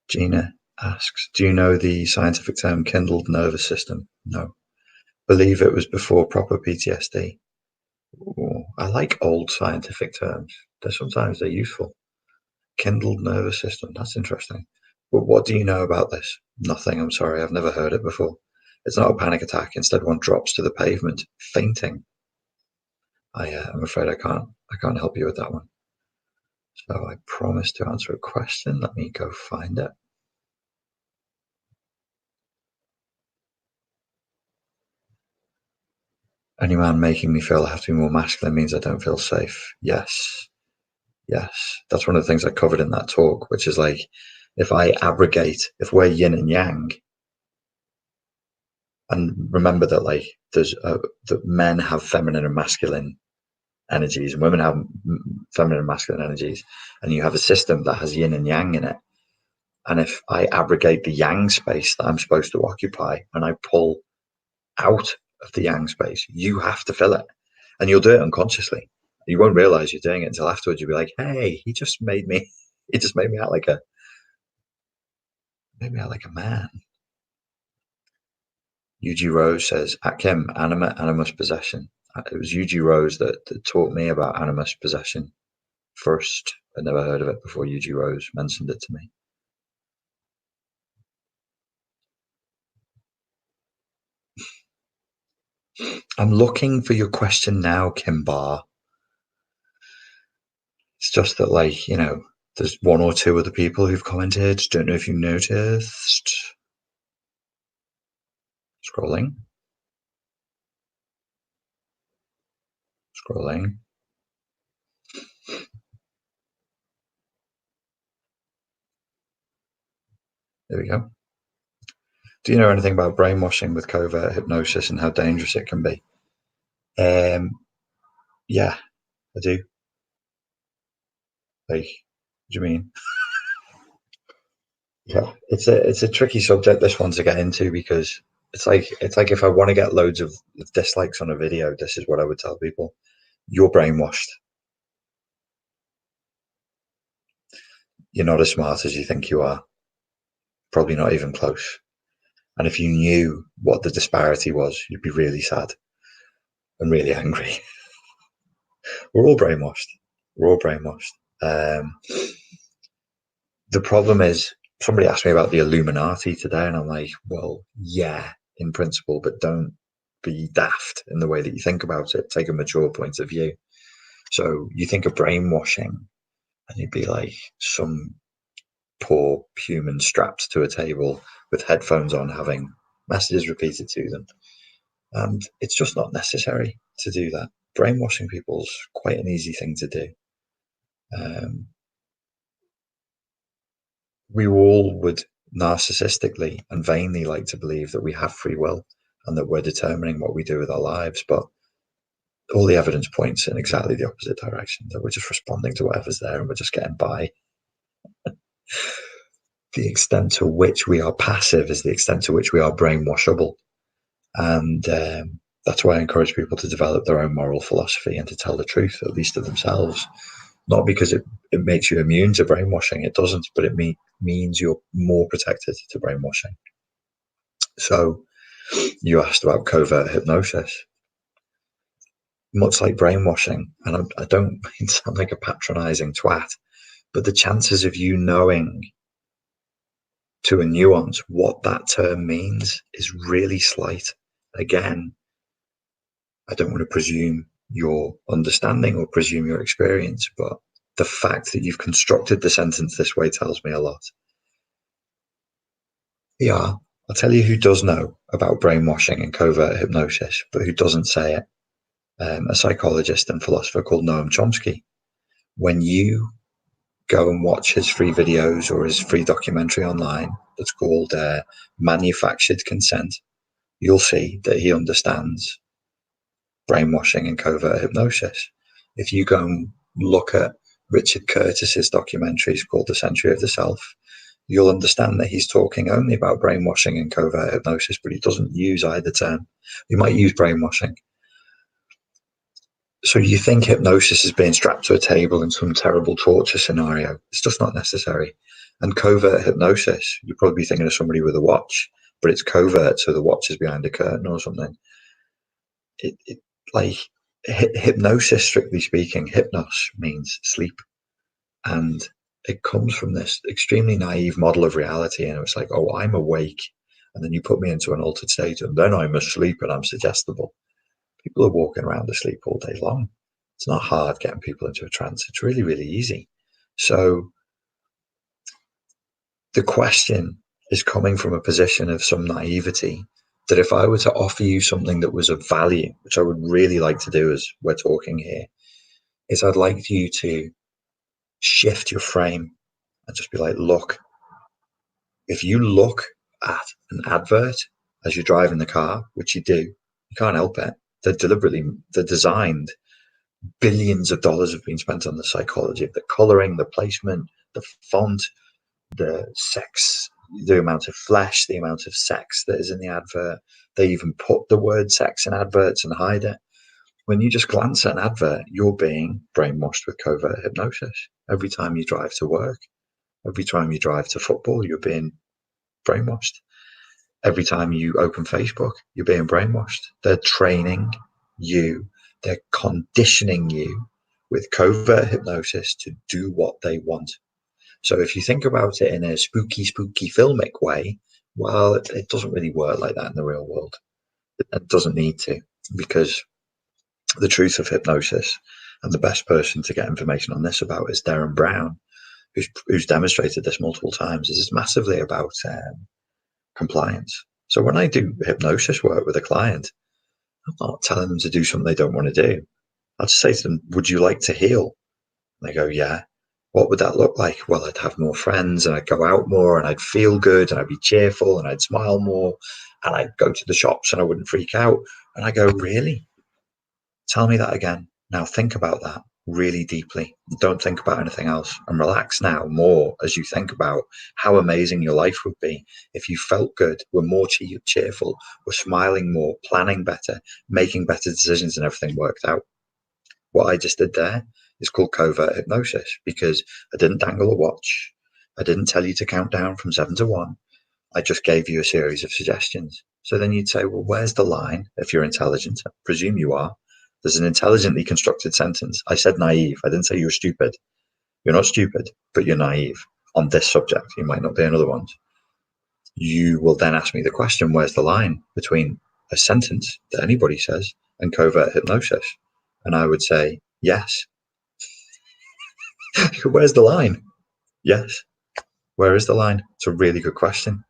Gina asks, do you know the scientific term kindled nervous system? No. Believe it was before proper PTSD. Ooh, I like old scientific terms. Sometimes they're useful. Kindled nervous system. That's interesting. But what do you know about this? Nothing. I'm sorry. I've never heard it before. It's not a panic attack. Instead, one drops to the pavement, fainting. I'm afraid I can't help you with that one. So I promised to answer a question. Let me go find it. Any man making me feel I have to be more masculine means I don't feel safe. Yes. That's one of the things I covered in that talk, which is like, if we're yin and yang, and remember that like that men have feminine and masculine energies, and women have feminine and masculine energies, and you have a system that has yin and yang in it. And if I abrogate the yang space that I'm supposed to occupy, and I pull out of the yang space, you have to fill it, and you'll do it unconsciously. You won't realize you're doing it until afterwards. You'll be like, "Hey, he just made me out like a man." Yuji Rose says, "At Kim, animus possession." It was Yuji Rose that taught me about animus possession first. I'd never heard of it before Yuji Rose mentioned it to me. I'm looking for your question now, Kim Barr. It's just that, like, there's one or two other people who've commented. Don't know if you noticed. Scrolling. There we go. Do you know anything about brainwashing with covert hypnosis and how dangerous it can be? Yeah, I do. Like, what do you mean? Yeah, it's a tricky subject, this one, to get into, because it's like if I want to get loads of dislikes on a video, this is what I would tell people: you're brainwashed. You're not as smart as you think you are. Probably not even close. And if you knew what the disparity was, you'd be really sad and really angry. We're all brainwashed. Um, The problem is, somebody asked me about the Illuminati today, and I'm like, well, yeah, in principle, but don't be daft in the way that you think about it. Take a mature point of view. So you think of brainwashing, and you'd be like some poor human strapped to a table with headphones on, having messages repeated to them. And it's just not necessary to do that. Brainwashing people's quite an easy thing to do. We all would narcissistically and vainly like to believe that we have free will and that we're determining what we do with our lives, but all the evidence points in exactly the opposite direction, that we're just responding to whatever's there and we're just getting by. The extent to which we are passive is the extent to which we are brainwashable. And that's why I encourage people to develop their own moral philosophy and to tell the truth, at least to themselves. Not because it makes you immune to brainwashing, it doesn't, but it means you're more protected to brainwashing. So you asked about covert hypnosis. Much like brainwashing, and I don't mean to sound like a patronizing twat, but the chances of you knowing to a nuance what that term means is really slight. Again, I don't want to presume your understanding or presume your experience, but the fact that you've constructed the sentence this way tells me a lot. Yeah, I'll tell you who does know about brainwashing and covert hypnosis, but who doesn't say it. A psychologist and philosopher called Noam Chomsky. When you go and watch his free videos or his free documentary online that's called Manufactured Consent, you'll see that he understands brainwashing and covert hypnosis. If you go and look at Richard Curtis's documentaries called The Century of the Self, you'll understand that he's talking only about brainwashing and covert hypnosis, but he doesn't use either term. He might use brainwashing. So you think hypnosis is being strapped to a table in some terrible torture scenario. It's just not necessary. And covert hypnosis, you're probably thinking of somebody with a watch, but it's covert, so the watch is behind a curtain or something. Like hypnosis, strictly speaking, hypnos means sleep. And it comes from this extremely naive model of reality. And it's like, oh, I'm awake. And then you put me into an altered state and then I'm asleep and I'm suggestible. People are walking around asleep all day long. It's not hard getting people into a trance. It's really, really easy. So the question is coming from a position of some naivety that if I were to offer you something that was of value, which I would really like to do as we're talking here, is I'd like you to shift your frame and just be like, look, if you look at an advert as you're driving the car, which you do, you can't help it. They're designed. Billions of dollars have been spent on the psychology of the coloring, the placement, the font, the sex, the amount of flesh, the amount of sex that is in the advert. They even put the word sex in adverts and hide it. When you just glance at an advert, you're being brainwashed with covert hypnosis. Every time you drive to work, every time you drive to football, you're being brainwashed. Every time you open Facebook, you're being brainwashed. They're training you, they're conditioning you with covert hypnosis to do what they want. So if you think about it in a spooky, filmic way, well, it doesn't really work like that in the real world. It doesn't need to, because the truth of hypnosis, and the best person to get information on this about is Darren Brown, who's demonstrated this multiple times, is massively about compliance. So when I do hypnosis work with a client, I'm not telling them to do something they don't want to do. I'll just say to them, would you like to heal? And they go, yeah. What would that look like? Well, I'd have more friends and I'd go out more and I'd feel good and I'd be cheerful and I'd smile more and I'd go to the shops and I wouldn't freak out. And I go, really? Tell me that again. Now think about that really deeply. Don't think about anything else and relax now more as you think about how amazing your life would be if you felt good, were more cheerful, were smiling more, planning better, making better decisions, and everything worked out. What I just did there is called covert hypnosis, because I didn't dangle a watch. I didn't tell you to count down from 7 to 1. I just gave you a series of suggestions. So then you'd say, well, where's the line? If you're intelligent, I presume you are. There's an intelligently constructed sentence. I said naive. I didn't say you're stupid. You're not stupid, but you're naive. on this subject. You might not be on other ones. You will then ask me the question, where's the line between a sentence that anybody says and covert hypnosis? And I would say, yes. Where's the line? Yes. Where is the line? It's a really good question.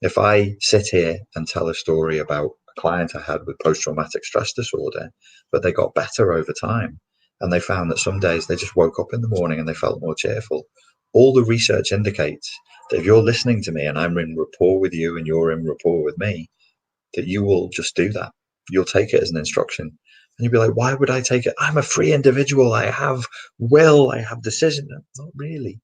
If I sit here and tell a story about a client I had with post-traumatic stress disorder, but they got better over time, and they found that some days they just woke up in the morning and they felt more cheerful, all the research indicates that if you're listening to me and I'm in rapport with you and you're in rapport with me, that you will just do that. You'll take it as an instruction. And you'll be like, why would I take it? I'm a free individual. I have will. I have decision. Not really.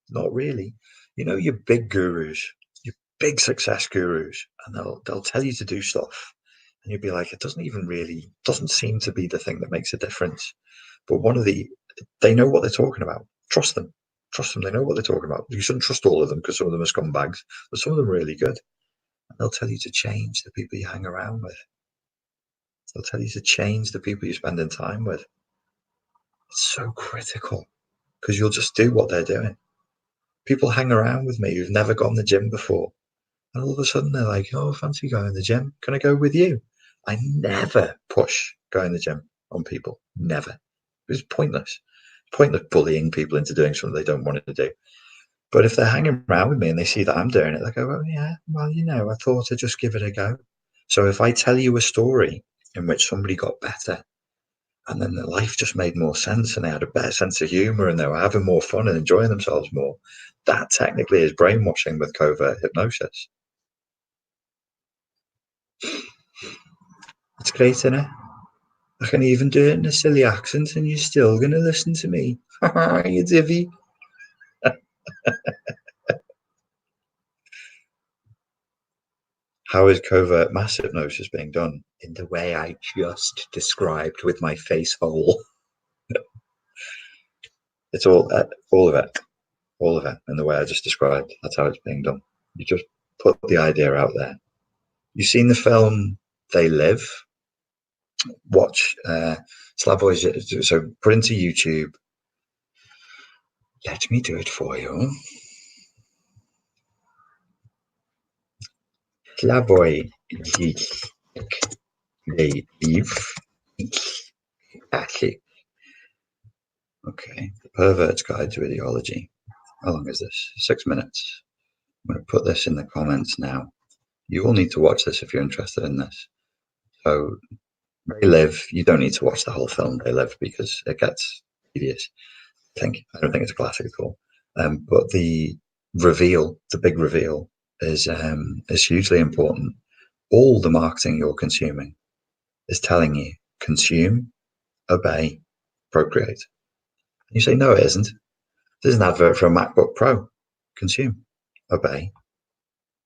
Not really. You know, your big gurus, your big success gurus, and they'll tell you to do stuff. And you'll be like, it doesn't seem to be the thing that makes a difference. But they know what they're talking about. Trust them. Trust them. They know what they're talking about. You shouldn't trust all of them because some of them are scumbags, but some of them are really good. And they'll tell you to change the people you hang around with. They'll tell you to change the people you're spending time with. It's so critical because you'll just do what they're doing. People hang around with me who've never gone to the gym before. And all of a sudden they're like, oh, fancy going to the gym. Can I go with you? I never push going to the gym on people. Never. It's pointless. Pointless bullying people into doing something they don't want to do. But if they're hanging around with me and they see that I'm doing it, they go, oh, yeah, well, I thought I'd just give it a go. So if I tell you a story in which somebody got better and then their life just made more sense and they had a better sense of humor and they were having more fun and enjoying themselves more, that technically is brainwashing with covert hypnosis. It's great, isn't it? I can even do it in a silly accent and you're still going to listen to me. You divvy. How is covert mass hypnosis being done? In the way I just described with my face hole. It's all of it in the way I just described. That's how it's being done. You just put the idea out there. You've seen the film They Live? Watch Slavoj. So put into YouTube. Let me do it for you. Slavoj They Live. Okay. The Pervert's Guide to Ideology. How long is this? 6 minutes. I'm going to put this in the comments now. You will need to watch this if you're interested in this. So, They Live, you don't need to watch the whole film, They Live, because it gets tedious. I don't think it's a classic at all. But the big reveal, is hugely important. All the marketing you're consuming is telling you consume, obey, procreate. You say, no, it isn't. There's an advert for a MacBook Pro. Consume, obey,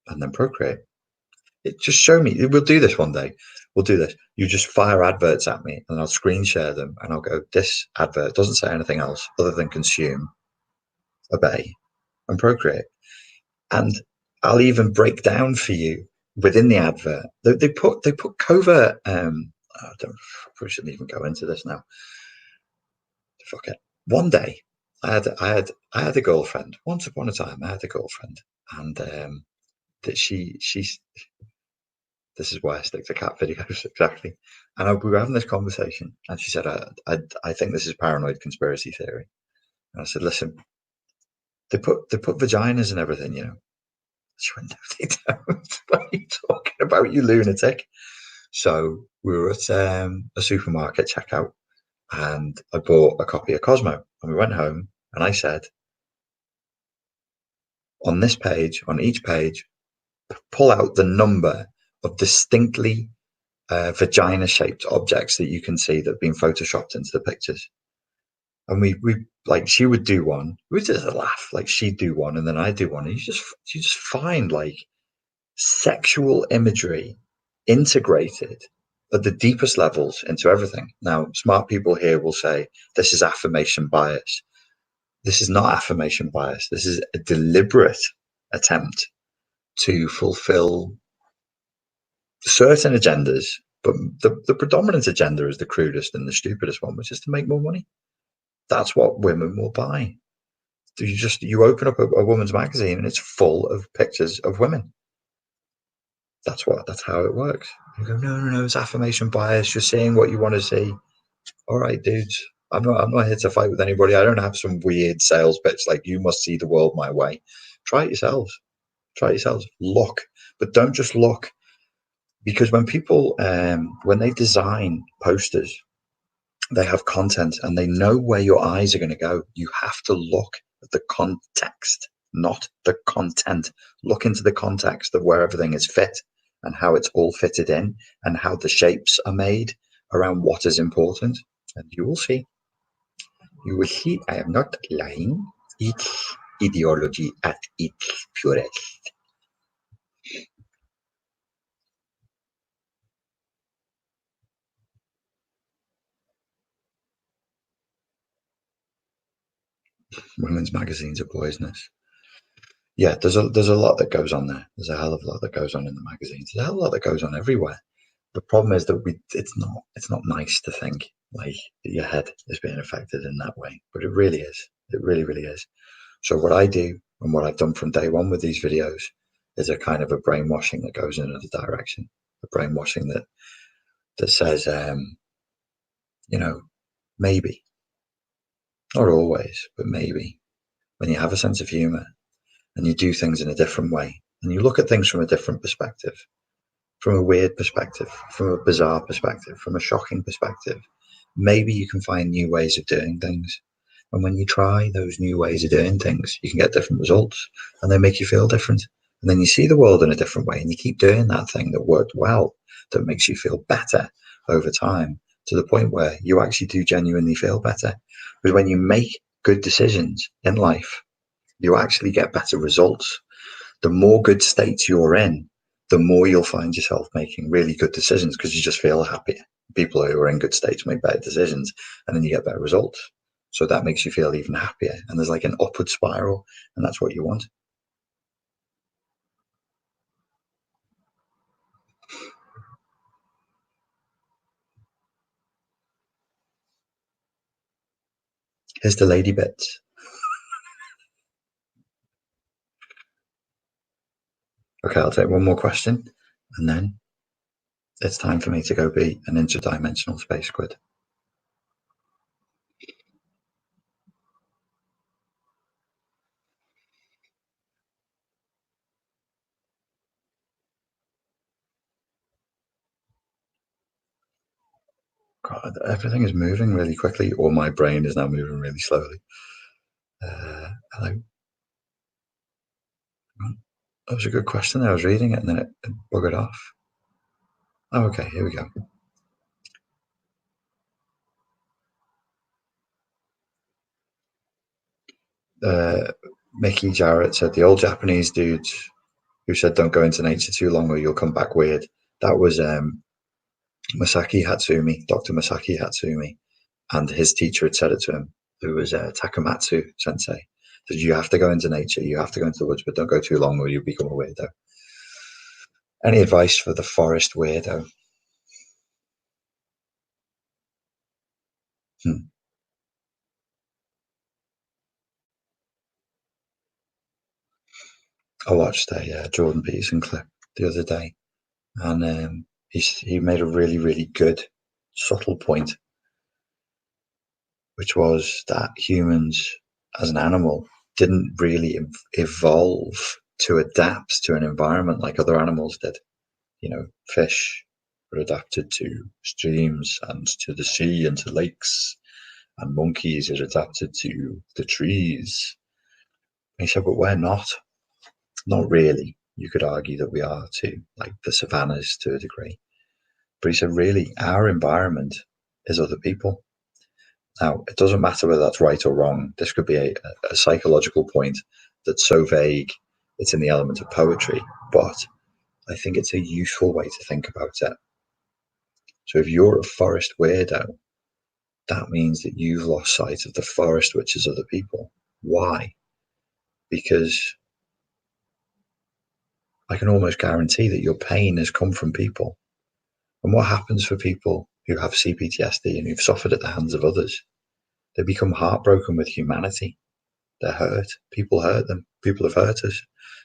and then procreate. It just show me. We'll do this one day. We'll do this. You just fire adverts at me and I'll screen share them and I'll go, this advert doesn't say anything else other than consume, obey, and procreate. And I'll even break down for you within the advert. They put covert. We shouldn't even go into this now. Fuck it. One day, I had a girlfriend. Once upon a time, I had a girlfriend, and that she's. This is why I stick to cat videos exactly. And we were having this conversation, and she said, "I think this is paranoid conspiracy theory." And I said, "Listen, they put vaginas and everything, you know." She went, "No, they don't. What are you talking about, you lunatic?" So we were at a supermarket checkout, and I bought a copy of Cosmo, and we went home, and I said, on this page, on each page, pull out the number of distinctly vagina-shaped objects that you can see that have been photoshopped into the pictures. And we like, she would do one, we just laugh, like she'd do one and then I'd do one, and you just find like sexual imagery integrated at the deepest levels into everything. Now, smart people here will say this is affirmation bias. This is not affirmation bias. This is a deliberate attempt to fulfill certain agendas, but the predominant agenda is the crudest and the stupidest one, which is to make more money. That's what women will buy. You open up a woman's magazine and it's full of pictures of women. That's how it works. You go, no, it's affirmation bias. You're seeing what you want to see. All right, dudes. I'm not here to fight with anybody. I don't have some weird sales pitch like you must see the world my way. Try it yourselves. Try it yourselves. Look, but don't just look, because when people when they design posters, they have content and they know where your eyes are going to go. You have to look at the context, not the content. Look into the context of where everything is fit and how it's all fitted in and how the shapes are made around what is important. And you will see. You will see I am not lying. It's ideology at its purest. Women's magazines are poisonous. Yeah, there's a lot that goes on there. There's a hell of a lot that goes on in the magazines. There's a hell of a lot that goes on everywhere. The problem is that it's not nice to think like that your head is being affected in that way, but it really is. It really, really is. So what I do and what I've done from day one with these videos is a kind of a brainwashing that goes in another direction. A brainwashing that says, you know, maybe, not always, but maybe, when you have a sense of humor and you do things in a different way and you look at things from a different perspective, from a weird perspective, from a bizarre perspective, from a shocking perspective, maybe you can find new ways of doing things. And when you try those new ways of doing things, you can get different results and they make you feel different. And then you see the world in a different way and you keep doing that thing that worked well, that makes you feel better over time, to the point where you actually do genuinely feel better. Because when you make good decisions in life, you actually get better results. The more good states you're in, the more you'll find yourself making really good decisions because you just feel happier. People who are in good states make better decisions and then you get better results. So that makes you feel even happier. And there's like an upward spiral, and that's what you want. Here's the lady bits. Okay, I'll take one more question and then it's time for me to go be an interdimensional space squid. God, everything is moving really quickly, or my brain is now moving really slowly. Hello. That was a good question. I was reading it and then it buggered off. Oh, okay, here we go. Uh, Mickey Jarrett said the old Japanese dude who said don't go into nature too long or you'll come back weird. That was Masaki Hatsumi, Dr. Masaki Hatsumi, and his teacher had said it to him, who was Takamatsu Sensei. Said you have to go into nature, you have to go into the woods, but don't go too long or you'll become a weirdo. Any advice for the forest weirdo? Hmm. I watched a Jordan Peterson clip the other day, and he made a really, really good, subtle point, which was that humans as an animal didn't really evolve to adapt to an environment like other animals did. You know, fish are adapted to streams and to the sea and to lakes, and monkeys are adapted to the trees. And he said, but we're not. Not really. You could argue that we are to like the savannas to a degree. But he said, really, our environment is other people. Now, it doesn't matter whether that's right or wrong. This could be a psychological point that's so vague, it's in the element of poetry. But I think it's a useful way to think about it. So if you're a forest weirdo, that means that you've lost sight of the forest, which is other people. Why? Because I can almost guarantee that your pain has come from people. And what happens for people who have CPTSD and who've suffered at the hands of others? They become heartbroken with humanity. They're hurt. People hurt them. People have hurt us.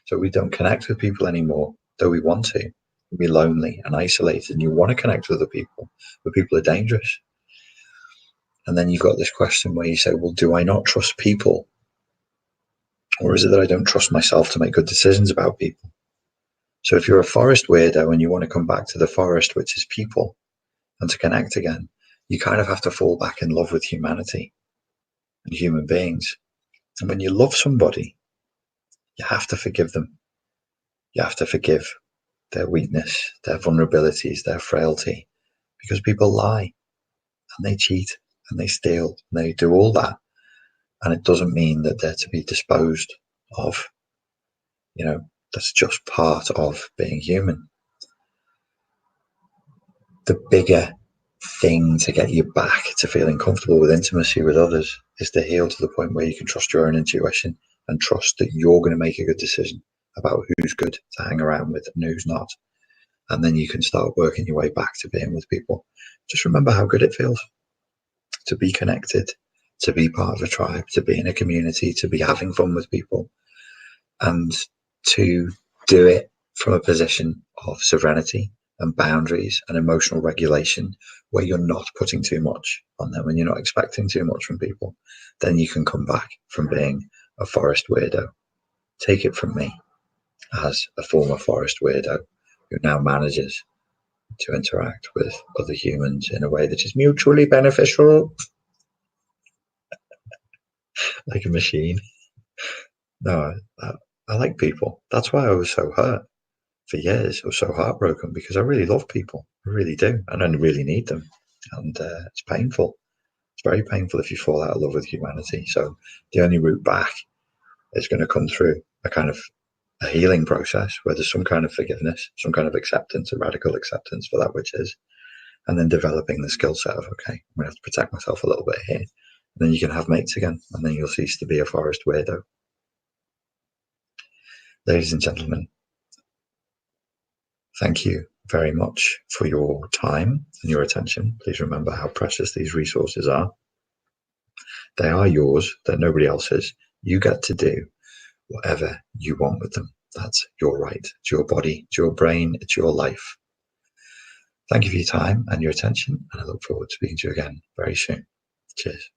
So we don't connect with people anymore, though we want to. We're lonely and isolated, and you want to connect with other people, but people are dangerous. And then you've got this question where you say, well, do I not trust people? Or is it that I don't trust myself to make good decisions about people? So if you're a forest weirdo and you want to come back to the forest, which is people, and to connect again, you kind of have to fall back in love with humanity and human beings. And when you love somebody, you have to forgive them. You have to forgive their weakness, their vulnerabilities, their frailty, because people lie and they cheat and they steal and they do all that. And it doesn't mean that they're to be disposed of. That's just part of being human. The bigger thing to get you back to feeling comfortable with intimacy with others is to heal to the point where you can trust your own intuition and trust that you're going to make a good decision about who's good to hang around with and who's not. And then you can start working your way back to being with people. Just remember how good it feels to be connected, to be part of a tribe, to be in a community, to be having fun with people, and to do it from a position of serenity and boundaries and emotional regulation, where you're not putting too much on them and you're not expecting too much from people. Then you can come back from being a forest weirdo. Take it from me, as a former forest weirdo who now manages to interact with other humans in a way that is mutually beneficial, like a machine. No, I like people. That's why I was so hurt for years. I was so heartbroken because I really love people. I really do. And I really need them. And it's painful. It's very painful if you fall out of love with humanity. So the only route back is going to come through a kind of a healing process where there's some kind of forgiveness, some kind of acceptance, a radical acceptance for that which is, and then developing the skill set of, okay, I'm going to have to protect myself a little bit here. And then you can have mates again, and then you'll cease to be a forest weirdo. Ladies and gentlemen, thank you very much for your time and your attention. Please remember how precious these resources are. They are yours, they're nobody else's. You get to do whatever you want with them. That's your right. It's your body, it's your brain, it's your life. Thank you for your time and your attention, and I look forward to speaking to you again very soon. Cheers.